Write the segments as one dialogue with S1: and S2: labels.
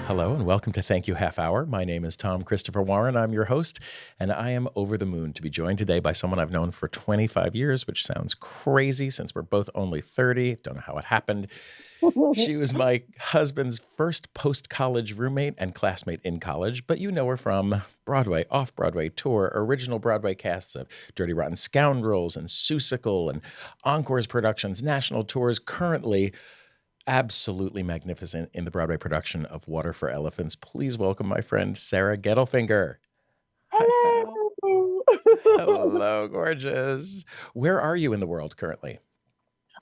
S1: Hello and welcome to Thank You Half Hour. My name is Tom Christopher Warren. I'm your host, and I am over the moon to be joined today by someone I've known for 25 years, which sounds crazy since we're both only 30. Don't know how it happened. She was my husband's first post-college roommate and classmate in college, but you know her from Broadway, off-Broadway tour, original Broadway casts of Dirty Rotten Scoundrels and Seussical and Encores productions, national tours, currently absolutely magnificent in the Broadway production of Water for Elephants. Please welcome my friend, Sara Gettlefinger. Hi, pal.
S2: Hello.
S1: Hello, gorgeous. Where are you in the world currently?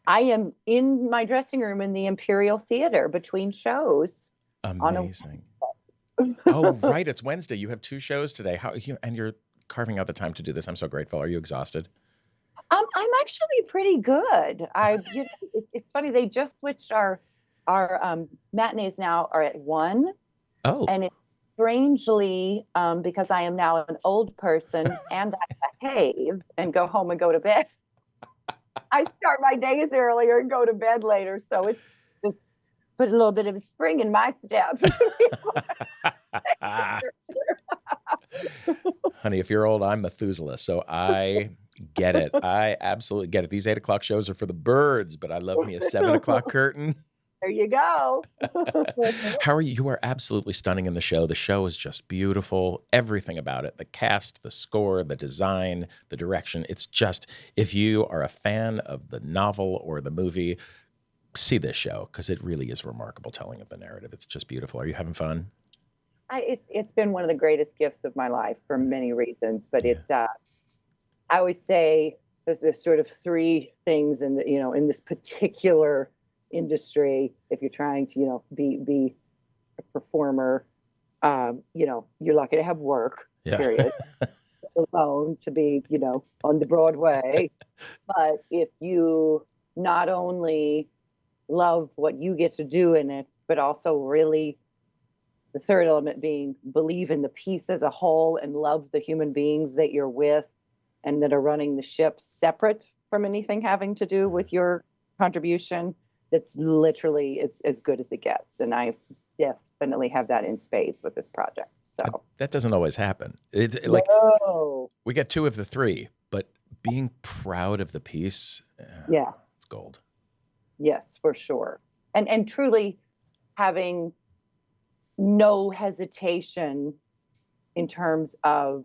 S2: I am in my dressing room in the Imperial Theater between shows on a
S1: Amazing. Oh, right. It's Wednesday. You have two shows today. And you're carving out the time to do this. I'm so grateful. Are you exhausted?
S2: I'm actually pretty good. It's funny, they just switched our matinees now are at 1,
S1: Oh,
S2: and it's strangely because I am now an old person and I behave and go home and go to bed. I start my days earlier and go to bed later, so it's put a little bit of spring in my step.
S1: honey, if you're old, I'm Methuselah, so I get it. I absolutely get it. These 8 o'clock shows are for the birds, but I love me a 7 o'clock curtain.
S2: There you go.
S1: How are you? You are absolutely stunning in the show. The show is just beautiful. Everything about it, the cast, the score, the design, the direction. It's just, if you are a fan of the novel or the movie, see this show because it really is remarkable telling of the narrative. It's just beautiful. Are you having fun?
S2: It's been one of the greatest gifts of my life for many reasons, but
S1: Yeah.
S2: I always say there's sort of three things in this particular industry. If you're trying to be a performer, you're lucky to have work.
S1: Yeah.
S2: Period. Alone to be on the Broadway, but if you not only love what you get to do in it, but also really the third element being believe in the piece as a whole and love the human beings that you're with and that are running the ship separate from anything having to do with your contribution, that's literally as good as it gets. And I definitely have that in spades with this project. So
S1: That doesn't always happen. Like,
S2: no.
S1: we get two of the three, but being proud of the piece,
S2: Yeah.
S1: it's gold.
S2: Yes, for sure. And truly having no hesitation in terms of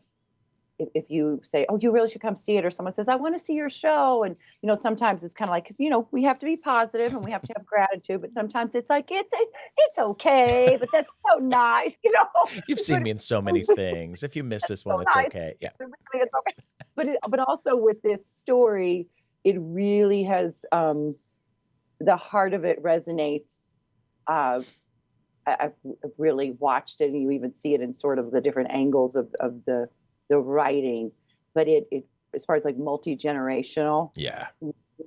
S2: if you say, "Oh, you really should come see it," or someone says, "I want to see your show," and sometimes it's kind of like because we have to be positive and we have to have gratitude, but sometimes it's like it's okay, but that's so nice,
S1: You've seen me in so many things. If you miss this one,
S2: so
S1: it's
S2: nice.
S1: okay. Yeah.
S2: It's okay. But also with this story, it really has the heart of it resonates. Uh, I've really watched it, and you even see it in sort of the different angles of the writing. But it as far as like multi-generational,
S1: Yeah.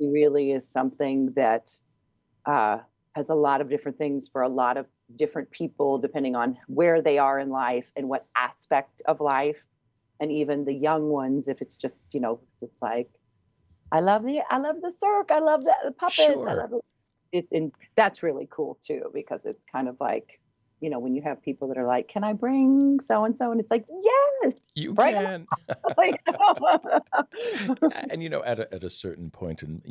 S2: really is something that has a lot of different things for a lot of different people, depending on where they are in life and what aspect of life, and even the young ones. If it's just it's like I love the circ, I love the puppets, I
S1: Sure.
S2: love it's and that's really cool too because it's kind of like when you have people that are like, can I bring so and so, and it's like, yes,
S1: You
S2: bring them.
S1: can.
S2: Like,
S1: And at a certain point, and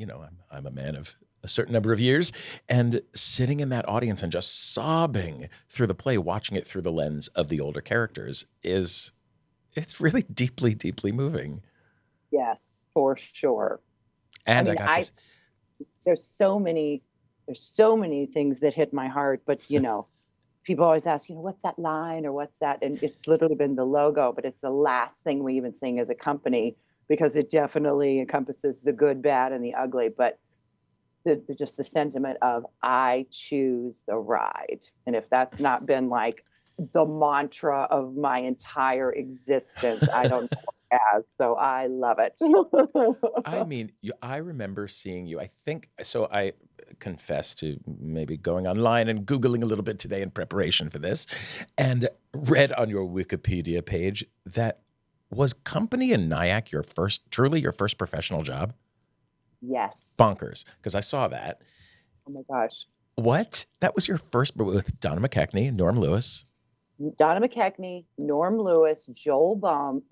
S1: I'm a man of a certain number of years, and sitting in that audience and just sobbing through the play, watching it through the lens of the older characters it's really deeply, deeply moving.
S2: yes, for sure. I
S1: And I
S2: mean,
S1: got
S2: I
S1: to,
S2: there's so many things that hit my heart, but people always ask, what's that line or what's that? And it's literally been the logo, but it's the last thing we even sing as a company because it definitely encompasses the good, bad, and the ugly. But just the sentiment of I choose the ride. And if that's not been like the mantra of my entire existence, I don't know what has. So I love it.
S1: I mean, I remember seeing you. I think so. I confess to maybe going online and Googling a little bit today in preparation for this, and read on your Wikipedia page that was company in Nyack truly your first, professional job?
S2: Yes.
S1: Bonkers, because I saw that.
S2: Oh my gosh.
S1: What? That was your first with Donna McKechnie, Norm Lewis.
S2: Donna McKechnie, Norm Lewis, Joel Blum,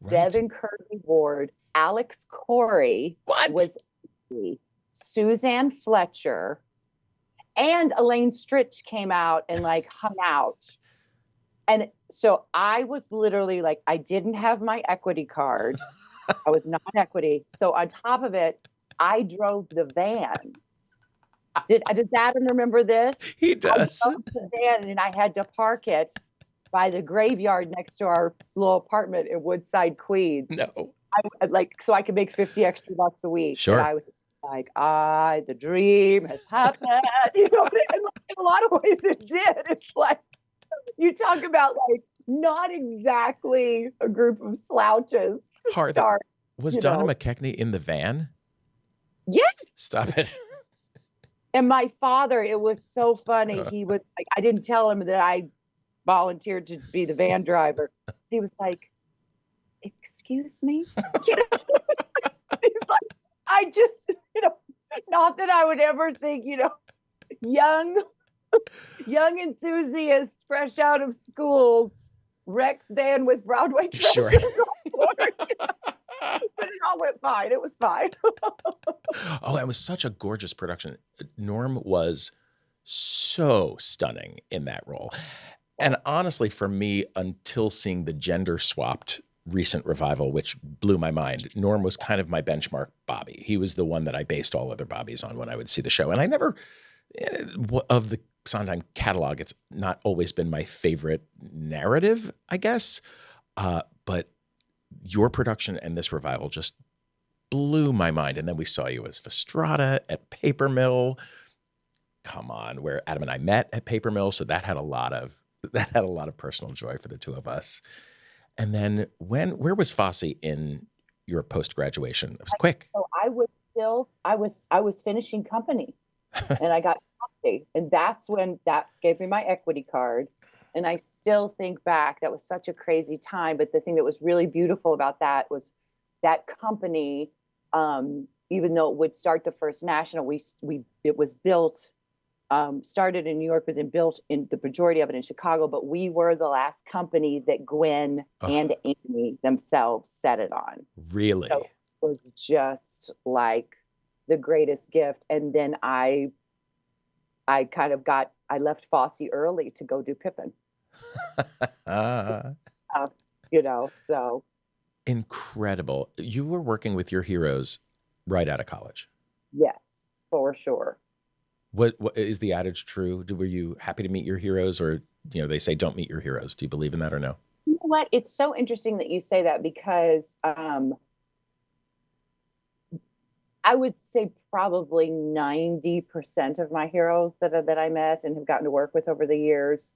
S1: Right.
S2: Devin Kirby Ward, Alex Corey
S1: What?
S2: was Suzanne Fletcher, and Elaine Stritch came out and like hung out. And so I was literally like, I didn't have my equity card. I was not equity. So on top of it, I drove the van. Did Adam remember this?
S1: He does.
S2: I drove the van and I had to park it by the graveyard next to our little apartment in Woodside, Queens.
S1: No.
S2: So I could make 50 extra bucks a week.
S1: Sure.
S2: And I was like, the dream has happened. You know, and in a lot of ways it did. It's like, you talk about like not exactly a group of slouches to
S1: Hard.
S2: start.
S1: Was Donna McKechnie in the van?
S2: Yes.
S1: Stop it.
S2: And my father, it was so funny. He was like, I didn't tell him that I volunteered to be the van driver. He was like, excuse me? You know, he's like, I just, not that I would ever think, young enthusiast, fresh out of school, Rex van with Broadway treasure.
S1: Sure.
S2: But it all went fine. It was fine.
S1: Oh, it was such a gorgeous production. Norm was so stunning in that role. And honestly, for me, until seeing the gender swapped recent revival, which blew my mind, Norm was kind of my benchmark Bobby. He was the one that I based all other Bobbies on when I would see the show. And I never, of the Sondheim catalog, it's not always been my favorite narrative, I guess. But your production and this revival just blew my mind. And then we saw you as Fastrada at Paper Mill. Come on, where Adam and I met at Paper Mill. So that had a lot of personal joy for the two of us. And then where was Fosse in your post-graduation? It was quick.
S2: So I was finishing company and I got Fosse. And that's when that gave me my equity card. And I still think back, that was such a crazy time. But the thing that was really beautiful about that was that company, even though it would start the first national, it was built, started in New York, but then built in the majority of it in Chicago. But we were the last company that Gwen and Amy themselves set it on.
S1: Really?
S2: So it was just like the greatest gift. And then I left Fosse early to go do Pippin. So.
S1: Incredible. You were working with your heroes right out of college.
S2: Yes, for sure.
S1: What is the adage true? Were you happy to meet your heroes, or they say don't meet your heroes? Do you believe in that or no?
S2: You know what? It's so interesting that you say that because I would say probably 90% of my heroes that I met and have gotten to work with over the years,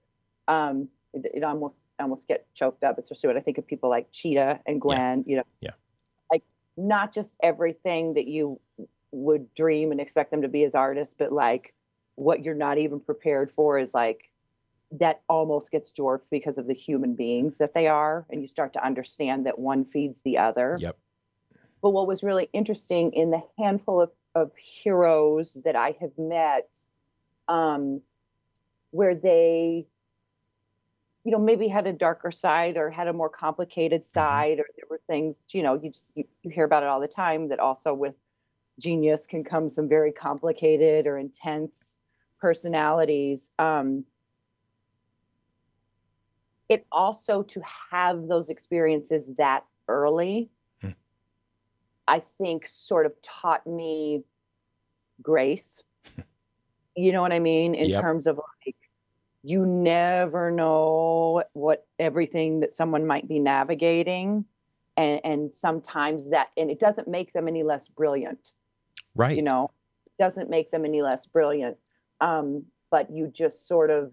S2: it almost get choked up, especially when I think of people like Cheetah and Gwen.
S1: Yeah.
S2: Like not just everything that you would dream and expect them to be as artists, but like what you're not even prepared for is like that almost gets dwarfed because of the human beings that they are, and you start to understand that one feeds the other.
S1: Yep.
S2: But what was really interesting in the handful of heroes that I have met, where they, maybe had a darker side or had a more complicated side, or there were things, you hear about it all the time, that also with genius can come some very complicated or intense personalities. It also, to have those experiences that early, I think sort of taught me grace. You know what I mean? In terms of like, you never know what everything that someone might be navigating. And sometimes and it doesn't make them any less brilliant.
S1: Right.
S2: It doesn't make them any less brilliant. But you just sort of,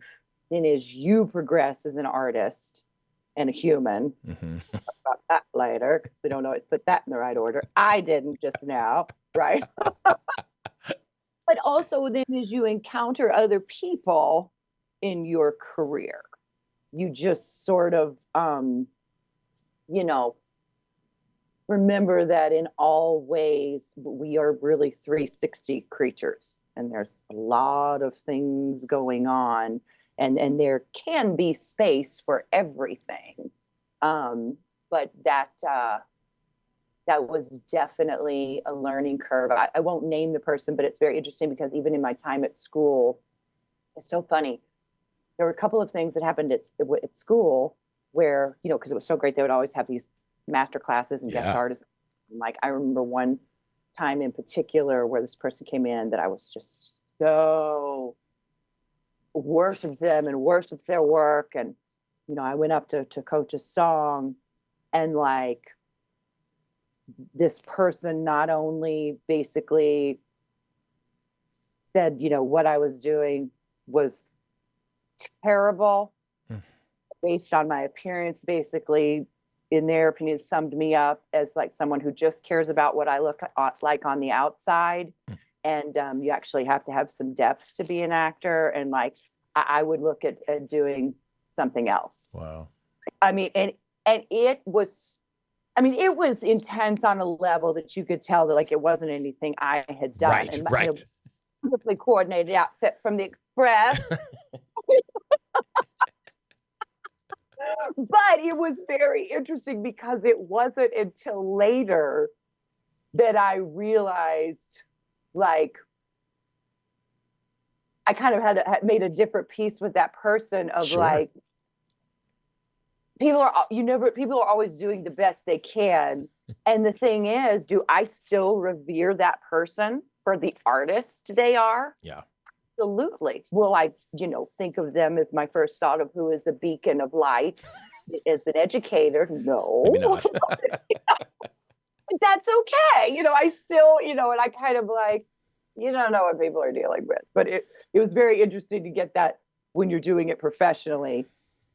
S2: then as you progress as an artist and a human, talk about that later, because we don't always put that in the right order. I didn't just now, right? But also then as you encounter other people in your career, you just sort of, remember that in all ways, we are really 360 creatures. and there's a lot of things going on, and there can be space for everything. But that was definitely a learning curve. I won't name the person, but it's very interesting because even in my time at school, it's so funny. There were a couple of things that happened at school where, because it was so great, they would always have these master classes and guest
S1: Yeah.
S2: artists. Like, I remember one time in particular where this person came in that I was just so worshiped them and worshiped their work. And, I went up to coach a song, and like, this person not only basically said, what I was doing was terrible
S1: Mm.
S2: based on my appearance, basically, in their opinion, summed me up as like someone who just cares about what I look like on the outside.
S1: Mm.
S2: And you actually have to have some depth to be an actor. And like, I would look at doing something else.
S1: Wow.
S2: I mean, and it was, it was intense on a level that you could tell that like it wasn't anything I had done.
S1: Right,
S2: And
S1: right.
S2: beautifully coordinated outfit from the Express. But it was very interesting because it wasn't until later that I realized, like, I kind of had made a different peace with that person of
S1: Sure.
S2: like, people are always doing the best they can. And the thing is, do I still revere that person for the artist they are?
S1: Yeah.
S2: Absolutely. Will I, think of them as my first thought of who is a beacon of light as an educator? No.
S1: Maybe not.
S2: That's okay. I still, and I kind of like, you don't know what people are dealing with. But it was very interesting to get that when you're doing it professionally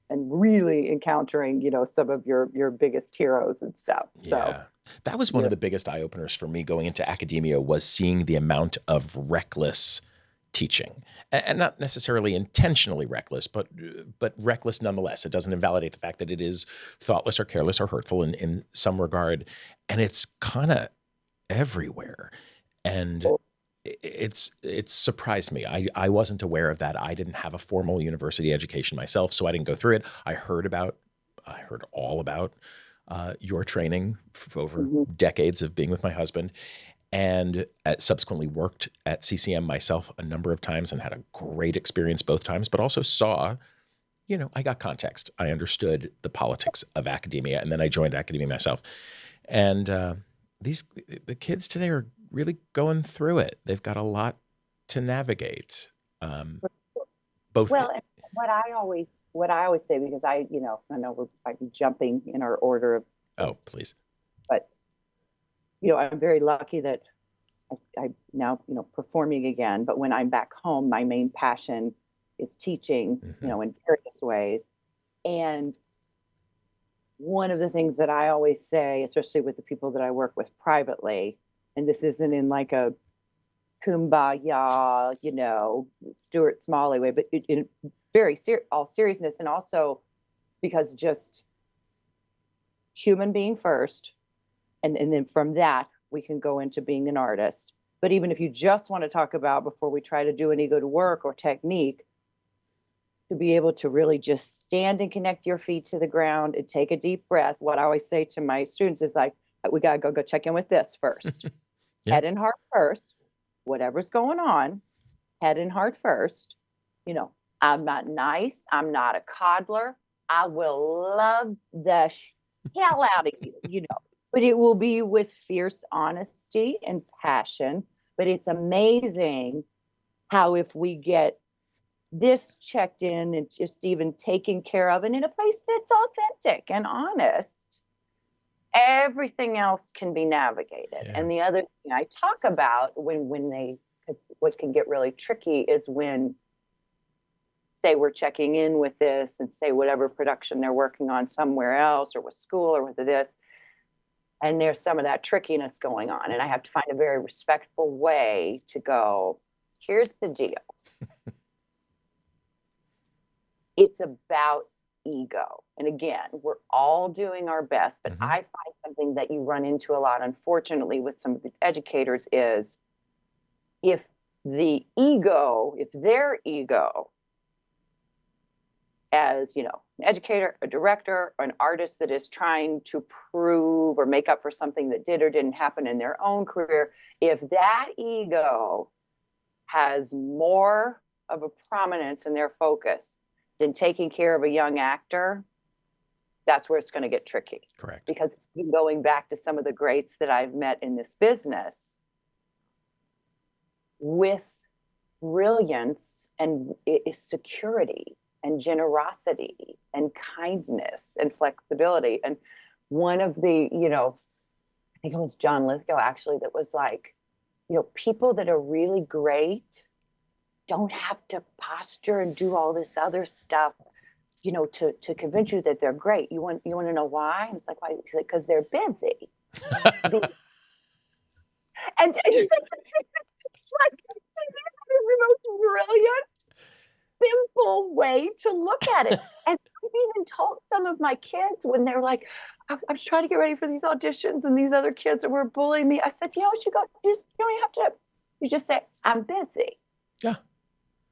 S2: and really encountering, some of your biggest heroes and stuff. So
S1: Yeah. That was one of the biggest eye openers for me going into academia, was seeing the amount of reckless teaching, and not necessarily intentionally reckless, but reckless nonetheless. It doesn't invalidate the fact that it is thoughtless or careless or hurtful in some regard. And it's kind of everywhere. And it's surprised me. I wasn't aware of that. I didn't have a formal university education myself, so I didn't go through it. I heard all about your training over decades of being with my husband, and subsequently worked at CCM myself a number of times and had a great experience both times, but also saw, I got context. I understood the politics of academia, and then I joined academia myself. And the kids today are really going through it. They've got a lot to navigate. Both.
S2: Well, what I always say, because I know I'm jumping in our order of.
S1: Oh, please.
S2: But I'm very lucky that I'm now performing again. But when I'm back home, my main passion is teaching.
S1: Mm-hmm.
S2: In various ways. And one of the things that I always say, especially with the people that I work with privately, and this isn't in like a kumbaya, Stuart Smalley way, but in very all seriousness, and also because just human being first, and then from that we can go into being an artist. But even if you just want to talk about, before we try to do any good work or technique, to be able to really just stand and connect your feet to the ground and take a deep breath. What I always say to my students is like, we got to go check in with this first. Yeah. Head and heart first. Whatever's going on, head and heart first. I'm not nice. I'm not a coddler. I will love the hell out of you, but it will be with fierce honesty and passion. But it's amazing how, if we get this checked in and just even taken care of, and in a place that's authentic and honest, everything else can be navigated. Yeah. And the other thing I talk about because what can get really tricky is when, say, we're checking in with this and say whatever production they're working on somewhere else or with school or with this, and there's some of that trickiness going on. And I have to find a very respectful way to go, here's the deal. It's about ego. And again, we're all doing our best, but I find something that you run into a lot, unfortunately, with some of these educators is, if the ego, if their ego as, an educator, a director, or an artist that is trying to prove or make up for something that did or didn't happen in their own career, if that ego has more of a prominence in their focus than taking care of a young actor, that's where it's going to get tricky.
S1: Correct.
S2: Because going back to some of the greats that I've met in this business, with brilliance and security and generosity and kindness and flexibility. And one of the, I think it was John Lithgow actually, that was like, people that are really great don't have to posture and do all this other stuff, to convince you that they're great. You want to know why? And it's like, why? Because they're busy. And it's like the most brilliant, simple way to look at it. And I've even told some of my kids when they're like, I was trying to get ready for these auditions and these other kids were bullying me. I said, you don't have to, you just say, I'm busy.
S1: Yeah.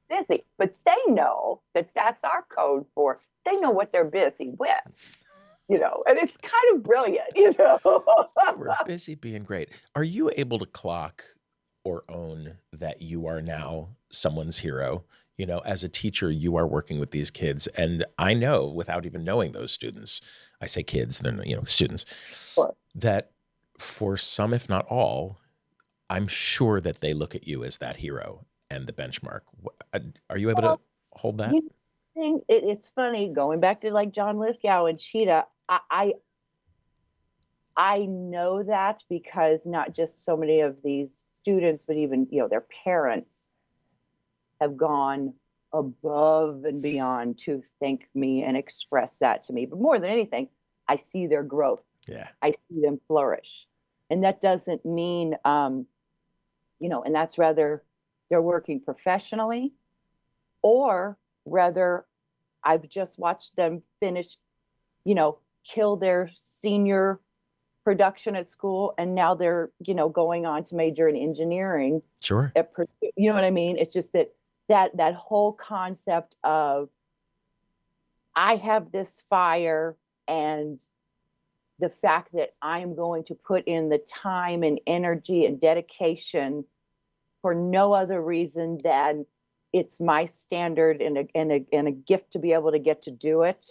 S2: Busy. But they know that that's our code for, they know what they're busy with. And it's kind of brilliant,
S1: We're busy being great. Are you able to clock or own that you are now someone's hero? As a teacher, you are working with these kids. And I know, without even knowing those students, I say kids, they're, students,
S2: Sure.
S1: that for some, if not all, I'm sure that they look at you as that hero and the benchmark. Are you able to hold that?
S2: It's funny, going back to like John Lithgow and Cheetah, I know that because not just so many of these students, but even, their parents have gone above and beyond to thank me and express that to me. But more than anything, I see their growth.
S1: Yeah.
S2: I see them flourish. And that doesn't mean, and that's rather they're working professionally, or rather I've just watched them finish, kill their senior production at school, and now they're going on to major in engineering.
S1: Sure.
S2: You know what I mean? It's just that whole concept of, I have this fire, and the fact that I am going to put in the time and energy and dedication for no other reason than it's my standard and a gift to be able to get to do it.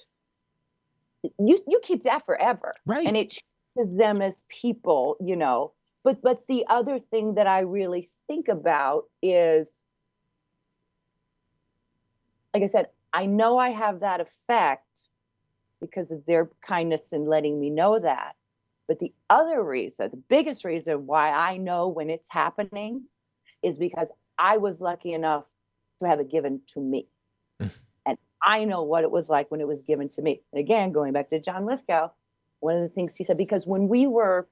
S2: You keep that forever,
S1: right?
S2: And it changes them as people, But the other thing that I really think about is, like I said, I know I have that effect because of their kindness and letting me know that. But the other reason, the biggest reason why I know when it's happening is because I was lucky enough to have it given to me. And I know what it was like when it was given to me. And again, going back to John Lithgow, one of the things he said, because when we were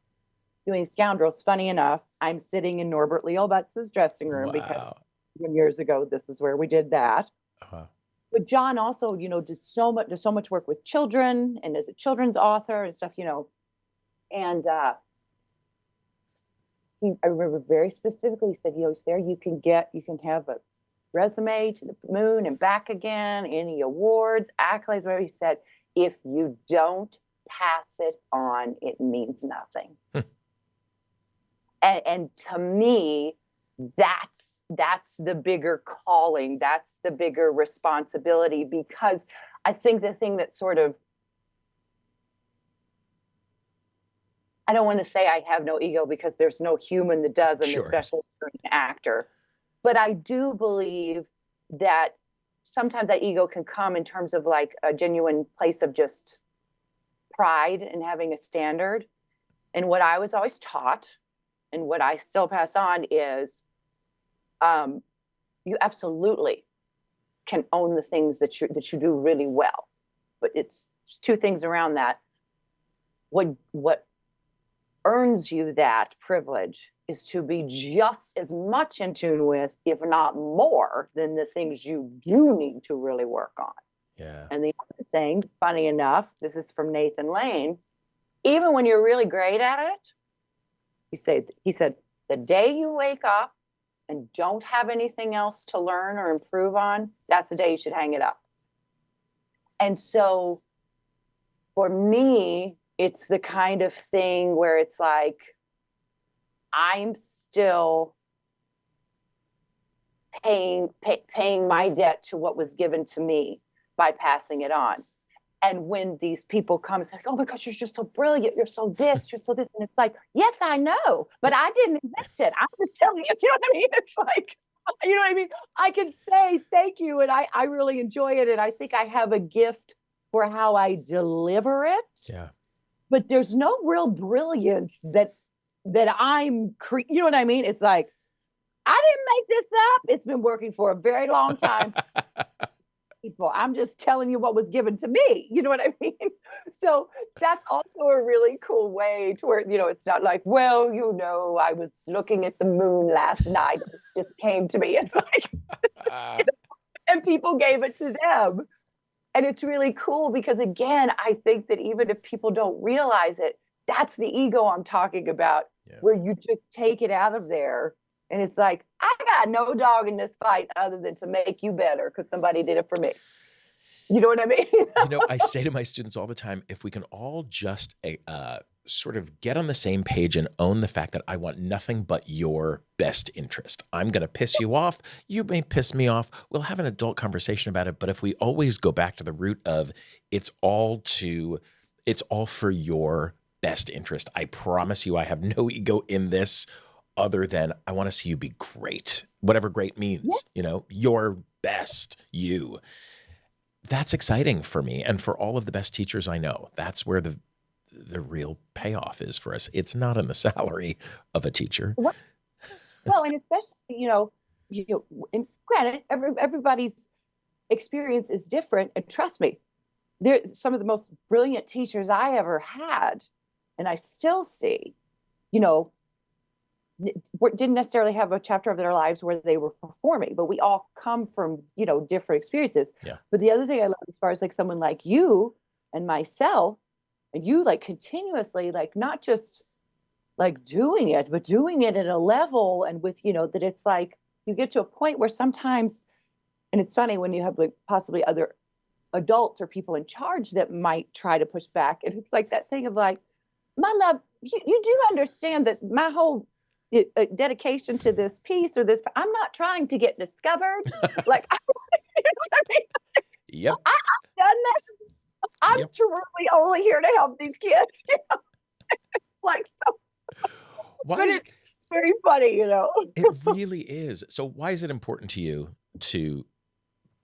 S2: doing Scoundrels, funny enough, I'm sitting in Norbert Leo Butz's dressing room.
S1: Wow.
S2: Because years ago, this is where we did that.
S1: Uh-huh.
S2: But John also, does so much work with children and as a children's author and stuff, And I remember very specifically, he said, Sarah, you can have a resume to the moon and back again, any awards, accolades, whatever. He said, if you don't pass it on, it means nothing. And to me, that's the bigger calling. That's the bigger responsibility, because I think the thing that sort of, I don't want to say I have no ego, because there's no human that does, and
S1: Sure.
S2: especially an actor. But I do believe that sometimes that ego can come in terms of like a genuine place of just pride and having a standard. And what I was always taught, and what I still pass on, is you absolutely can own the things that you do really well. But it's two things around that. What earns you that privilege is to be just as much in tune with, if not more, than the things you do need to really work on.
S1: Yeah.
S2: And the other thing, funny enough, this is from Nathan Lane, even when you're really great at it, he said, the day you wake up and don't have anything else to learn or improve on, that's the day you should hang it up. And so for me, it's the kind of thing where it's like, I'm still paying my debt to what was given to me by passing it on. And when these people come and say, oh my gosh, you're just so brilliant, you're so this, you're so this. And it's like, yes, I know, but I didn't invent it. I'm just telling you, you know what I mean? It's like, you know what I mean? I can say thank you, and I really enjoy it. And I think I have a gift for how I deliver it.
S1: Yeah.
S2: But there's no real brilliance that I'm, you know what I mean? It's like, I didn't make this up. It's been working for a very long time. People, I'm just telling you what was given to me. You know what I mean? So that's also a really cool way to where, you know, it's not like, well, you know, I was looking at the moon last night. It just came to me. It's like, you know, and people gave it to them. And it's really cool because, again, I think that even if people don't realize it, that's the ego I'm talking about, where you just take it out of there. And it's like, I got no dog in this fight other than to make you better because somebody did it for me. You know what I mean?
S1: You know, I say to my students all the time, if we can all just sort of get on the same page and own the fact that I want nothing but your best interest. I'm going to piss you off. You may piss me off. We'll have an adult conversation about it. But if we always go back to the root of it's all for your best interest. I promise you, I have no ego in this other than I want to see you be great, whatever great means, you know, your best you. That's exciting for me and for all of the best teachers I know. That's where the real payoff is for us. It's not in the salary of a teacher.
S2: Well, and especially, you know, and granted, everybody's experience is different. And trust me, they're some of the most brilliant teachers I ever had, and I still see, you know, didn't necessarily have a chapter of their lives where they were performing, but we all come from, you know, different experiences.
S1: Yeah.
S2: But the other thing I love as far as like someone like you and myself, and you like continuously, like not just like doing it, but doing it at a level and with, you know, that it's like you get to a point where sometimes, and it's funny when you have like possibly other adults or people in charge that might try to push back. And it's like that thing of like, my love, you do understand that my whole dedication to this piece or this, I'm not trying to get discovered. Like, you know what I mean?
S1: Yep.
S2: I've done that. I'm truly only here to help these kids. You know? Like, so. But it's very funny, you know.
S1: It really is. So why is it important to you to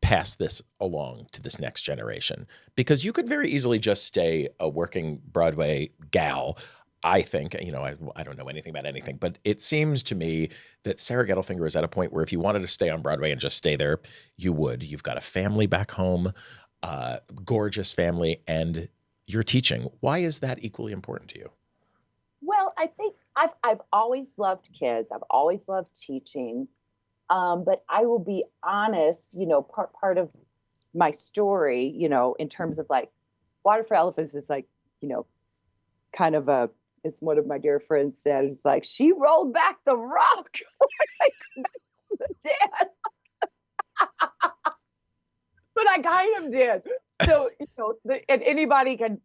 S1: pass this along to this next generation? Because you could very easily just stay a working Broadway gal. I think, you know, I don't know anything about anything, but it seems to me that Sarah Gettlefinger is at a point where if you wanted to stay on Broadway and just stay there, you would. You've got a family back home, gorgeous family, and you're teaching. Why is that equally important to you?
S2: Well, I think I've always loved kids. I've always loved teaching. But I will be honest, you know, part of my story, you know, in terms of like Water for Elephants is like, you know, kind of as one of my dear friends said, it's like she rolled back the rock. The dead. But I kind of did. So, you know, and anybody can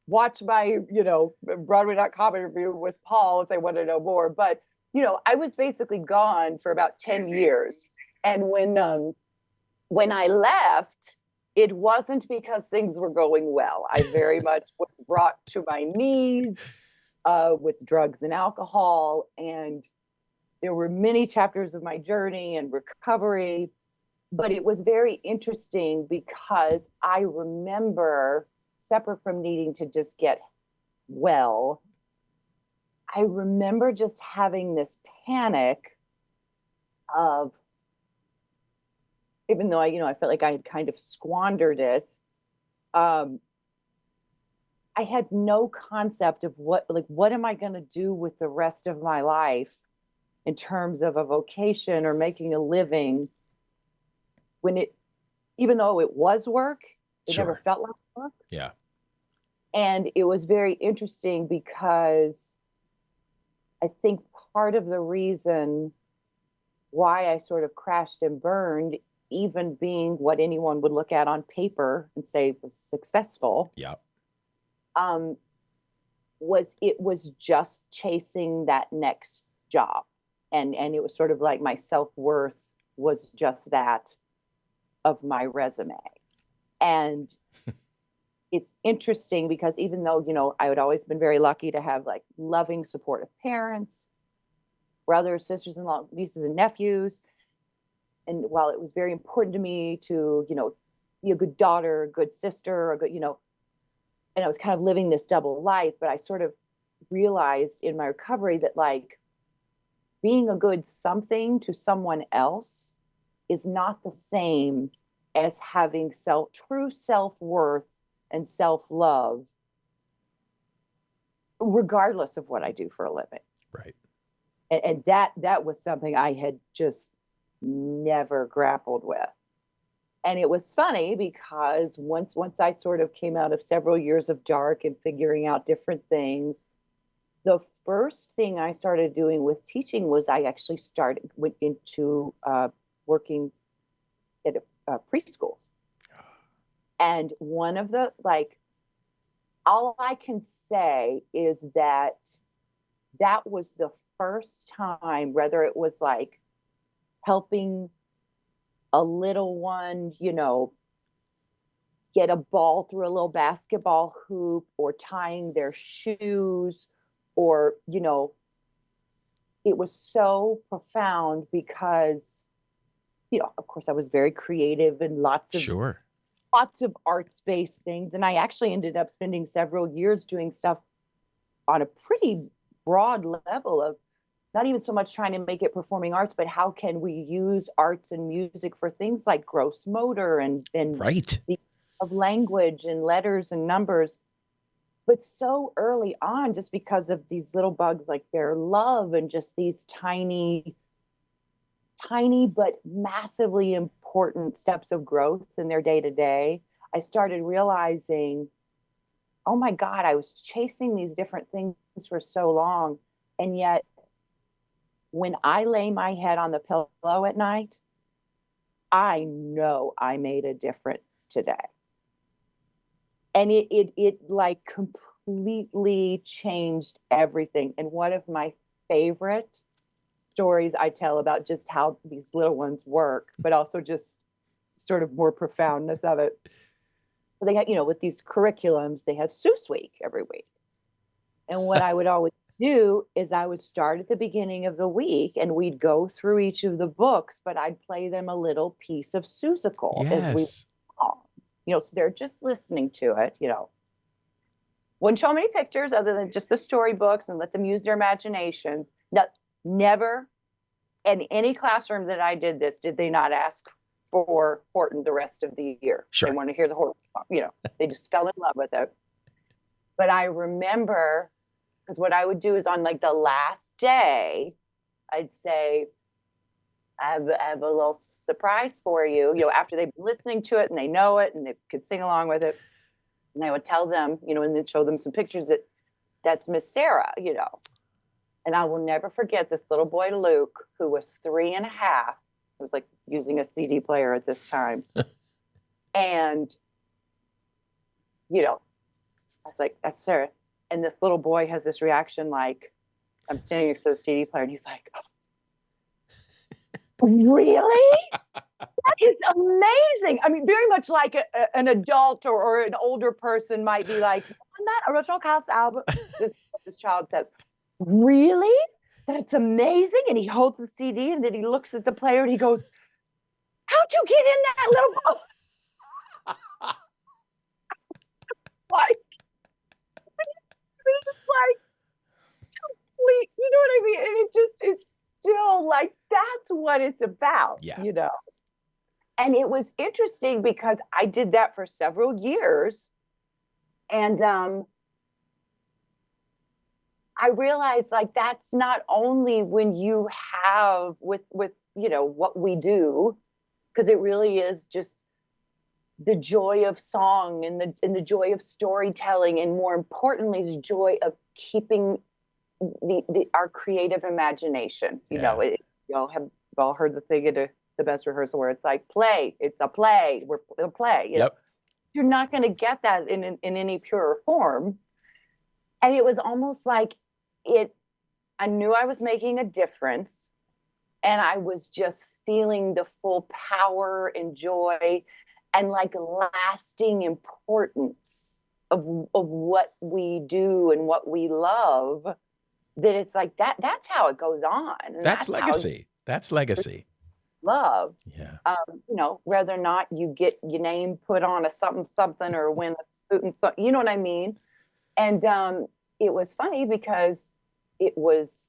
S2: watch my, you know, Broadway.com interview with Paul if they want to know more. But, you know, I was basically gone for about 10 years. And when I left, it wasn't because things were going well. I very much was brought to my knees with drugs and alcohol. And there were many chapters of my journey and recovery. But it was very interesting because I remember, separate from needing to just get well, I remember just having this panic of, even though I felt like I had kind of squandered it, I had no concept of what am I going to do with the rest of my life in terms of a vocation or making a living when even though it was work, it never felt like work.
S1: Yeah.
S2: And it was very interesting because I think part of the reason why I sort of crashed and burned, even being what anyone would look at on paper and say was successful,
S1: Yeah.
S2: um, was it was just chasing that next job. And it was sort of like my self-worth was just that of my resume. And it's interesting because even though, I had always been very lucky to have like loving, supportive parents, brothers, sisters-in-law, nieces and nephews. And while it was very important to me to, be a good daughter, a good sister, a good, and I was kind of living this double life, but I sort of realized in my recovery that like being a good something to someone else is not the same as having true self-worth and self-love, regardless of what I do for a living.
S1: Right.
S2: And that was something I had just never grappled with. And it was funny because once I sort of came out of several years of dark and figuring out different things, the first thing I started doing with teaching was I actually went into working at preschools. And one of the, like, all I can say is that was the first time, whether it was like helping a little one, get a ball through a little basketball hoop or tying their shoes, or, it was so profound because, of course I was very creative and lots of arts-based things. And I actually ended up spending several years doing stuff on a pretty broad level of not even so much trying to make it performing arts, but how can we use arts and music for things like gross motor and
S1: right.
S2: of language and letters and numbers. But so early on, just because of these little bugs, like their love and just these tiny but massively important steps of growth in their day to day, I started realizing, oh my God, I was chasing these different things for so long. And yet, when I lay my head on the pillow at night, I know I made a difference today. And it like completely changed everything. And one of my favorite stories I tell about just how these little ones work, but also just sort of more profoundness of it. So they had, with these curriculums, they have Seuss Week every week. And what I would always do is I would start at the beginning of the week and we'd go through each of the books, but I'd play them a little piece of Seussical as we so they're just listening to it, Wouldn't show many pictures other than just the storybooks and let them use their imaginations. Never in any classroom that I did this, did they not ask for Horton the rest of the year.
S1: Sure.
S2: They want to hear the Horton song, they just fell in love with it. But I remember, because what I would do is on like the last day, I'd say, I have a little surprise for you, after they've been listening to it and they know it and they could sing along with it. And I would tell them, and then show them some pictures that's Miss Sarah, And I will never forget this little boy, Luke, who was 3.5. I was like using a CD player at this time. And, I was like, that's Sarah. And this little boy has this reaction like, I'm standing next to the CD player and he's like, really? That is amazing. I mean, very much like an adult or an older person might be like, on that original cast album, this child says, really? That's amazing. And he holds the CD and then he looks at the player and he goes, how'd you get in that little box? You know what I mean? And it's still like, that's what it's about, And it was interesting because I did that for several years. And I realized like, that's not only when you have with what we do, because it really is just the joy of song and the joy of storytelling. And more importantly, the joy of keeping our creative imagination, have We've all heard the thing at the best rehearsal where it's like, play, it's a play, we're a play.
S1: Yep.
S2: You're not going to get that in any pure form. And it was almost like I knew I was making a difference, and I was just feeling the full power and joy and like lasting importance of what we do and what we love, that it's like that's how it goes on. And
S1: that's legacy. That's legacy.
S2: Love.
S1: Yeah.
S2: Whether or not you get your name put on a something or win a suit and so, you know what I mean? And it was funny because it was,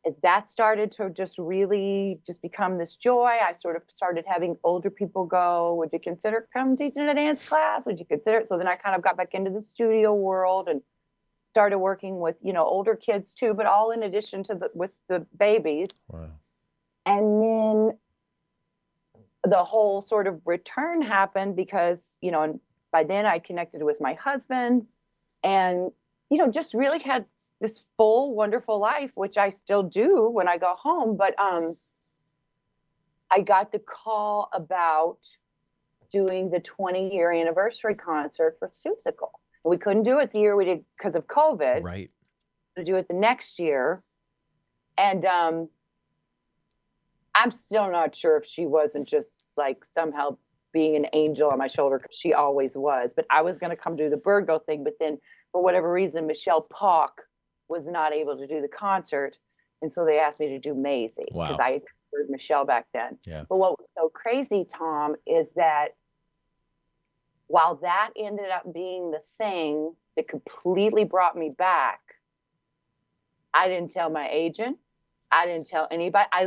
S2: as that started to just really just become this joy, I sort of started having older people go, would you consider come teaching a dance class? Would you consider it? So then I kind of got back into the studio world and started working with, older kids too, but all in addition to with the babies.
S1: Wow.
S2: And then the whole sort of return happened because, and by then I connected with my husband and, just really had this full, wonderful life, which I still do when I go home. But I got the call about doing the 20-year anniversary concert for Seussical. We couldn't do it the year we did because of COVID.
S1: Right.
S2: To do it the next year. And I'm still not sure if she wasn't just like somehow being an angel on my shoulder, because she always was. But I was going to come do the Birdo thing. But then for whatever reason, Michelle Pock was not able to do the concert. And so they asked me to do Maisie because I had heard Michelle back then.
S1: Yeah.
S2: But what was so crazy, Tom, is that while that ended up being the thing that completely brought me back, I didn't tell my agent. I didn't tell anybody. I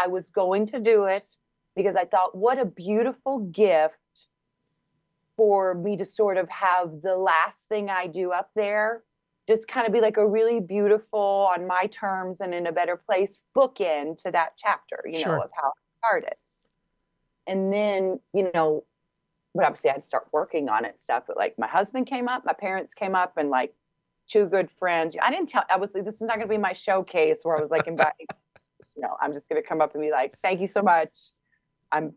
S2: was going to do it because I thought, what a beautiful gift for me to sort of have the last thing I do up there just kind of be like a really beautiful, on my terms and in a better place, bookend to that chapter,
S1: Sure.
S2: of how it started. And then, but obviously I had to start working on it and stuff. But like my husband came up, my parents came up, and like two good friends. I didn't tell, I was like, this is not going to be my showcase where I was like inviting, I'm just going to come up and be like, thank you so much. I'm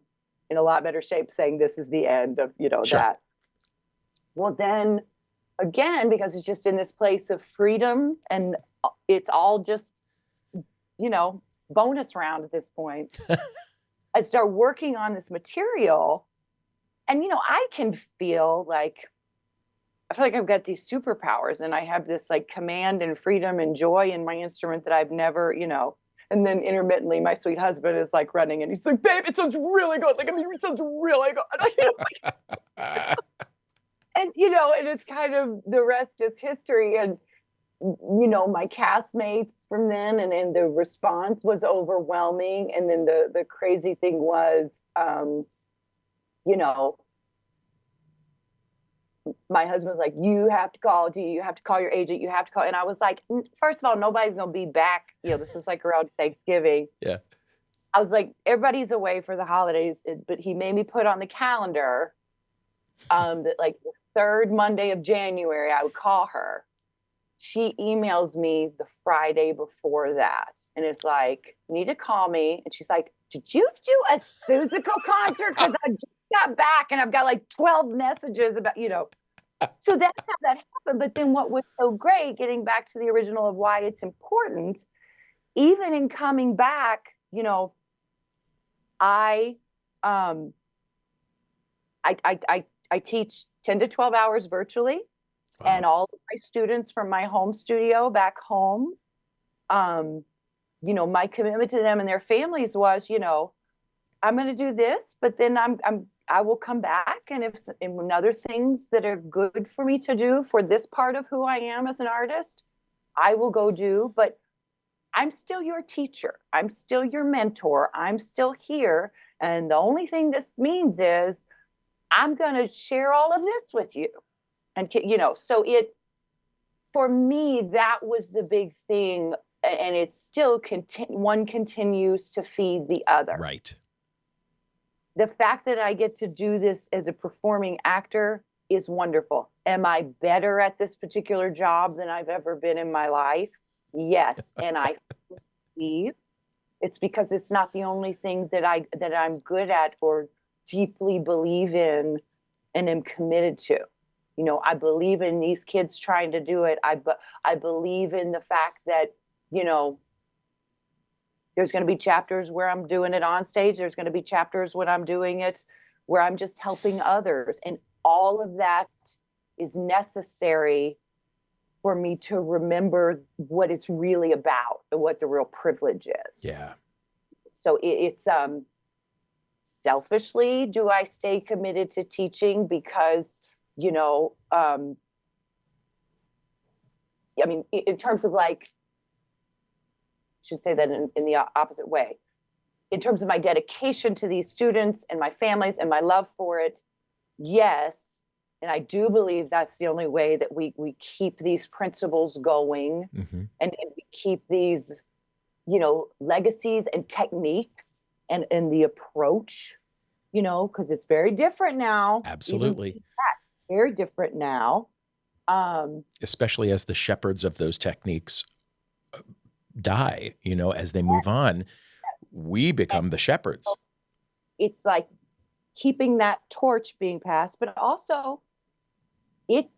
S2: in a lot better shape saying this is the end of,
S1: Sure.
S2: that. Well, then again, because it's just in this place of freedom and it's all just, bonus round at this point. I start working on this material and, I can feel like I've got these superpowers and I have this like command and freedom and joy in my instrument that I've never, and then intermittently my sweet husband is like running and he's like, babe, it sounds really good. Like, it sounds really good. And, and it's kind of, the rest is history. And, my castmates from then and the response was overwhelming. And then the crazy thing was, my husband was like, you have to call your agent, you have to call. And I was like, first of all, nobody's going to be back. This is like around Thanksgiving.
S1: Yeah.
S2: I was like, everybody's away for the holidays, but he made me put on the calendar that like the third Monday of January, I would call her. She emails me the Friday before that. And it's like, you need to call me. And she's like, did you do a Seussical concert? Because I just got back and I've got like 12 messages about, So that's how that happened. But then what was so great, getting back to the original of why it's important, even in coming back, I teach 10 to 12 hours virtually. Wow. And all of my students from my home studio back home, my commitment to them and their families was, I'm going to do this, but then I will come back. And if other things that are good for me to do for this part of who I am as an artist, I will go do, but I'm still your teacher. I'm still your mentor. I'm still here. And the only thing this means is I'm going to share all of this with you. And, so for me, that was the big thing. And it's still, one continues to feed the other.
S1: Right.
S2: The fact that I get to do this as a performing actor is wonderful. Am I better at this particular job than I've ever been in my life? Yes. And I believe It's because it's not the only thing that I'm good at or deeply believe in and am committed to. You know, I believe in these kids trying to do it. I believe in the fact that, you know, there's going to be chapters where I'm doing it on stage. There's going to be chapters when I'm doing it where I'm just helping others. And all of that is necessary for me to remember what it's really about and what the real privilege is.
S1: Yeah.
S2: So it's selfishly, do I stay committed to teaching because, you know, I mean, in terms of like, I should say that in the opposite way. In terms of my dedication to these students and my families and my love for it, yes. And I do believe that's the only way that we keep these principles going, and we keep these, you know, legacies and techniques and the approach, you know, because it's very different now.
S1: Absolutely.
S2: Very different now.
S1: Especially as the shepherds of those techniques die, you know, as they move on, we become the shepherds.
S2: It's like keeping that torch being passed, but also it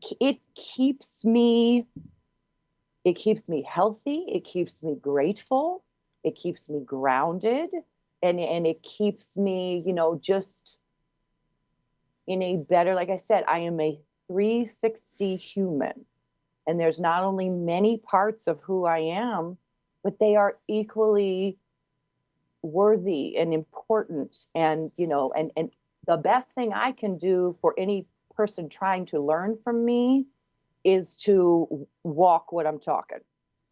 S2: keeps me healthy, it keeps me grateful, it keeps me grounded, and it keeps me, you know, just in a better, like I said, I am a 360 human, and there's not only many parts of who I am, but they are equally worthy and important. And, you know, and the best thing I can do for any person trying to learn from me is to walk what I'm talking,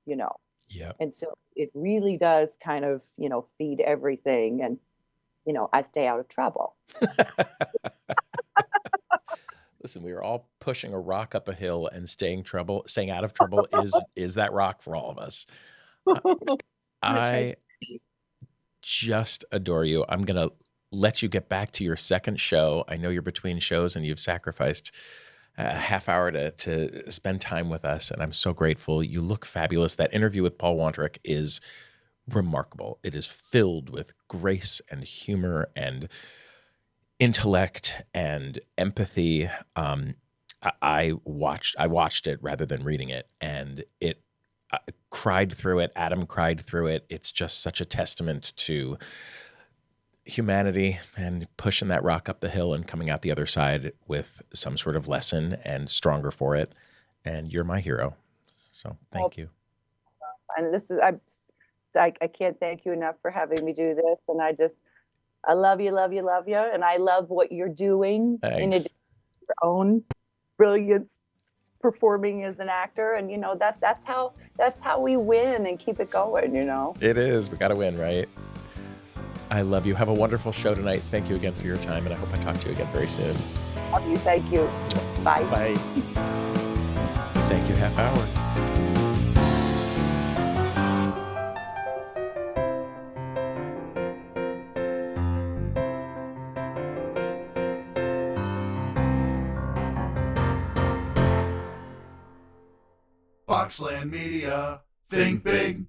S2: you know.
S1: Yeah.
S2: And so it really does kind of, you know, feed everything. And, you know, I stay out of trouble.
S1: Listen, we are all pushing a rock up a hill, and staying out of trouble is that rock for all of us. I just adore you. I'm going to let you get back to your second show. I know you're between shows and you've sacrificed a half hour to spend time with us, and I'm so grateful. You look fabulous. That interview with Paul Wondrich is remarkable. It is filled with grace and humor and intellect and empathy. I watched it rather than reading it, and I cried through it. Adam cried through it. It's just such a testament to humanity and pushing that rock up the hill and coming out the other side with some sort of lesson and stronger for it. And you're my hero. So thank you.
S2: And this is, I can't thank you enough for having me do this. And I love you, love you, love you. And I love what you're doing.
S1: Thanks.
S2: In addition to your own brilliance performing as an actor. And, you know, that's how we win and keep it going, you know.
S1: It is. We got to win, right? I love you. Have a wonderful show tonight. Thank you again for your time, and I hope I talk to you again very soon.
S2: Love you. Thank you. Bye.
S1: Bye. Thank you, half hour.
S3: Boxland Media. Think big.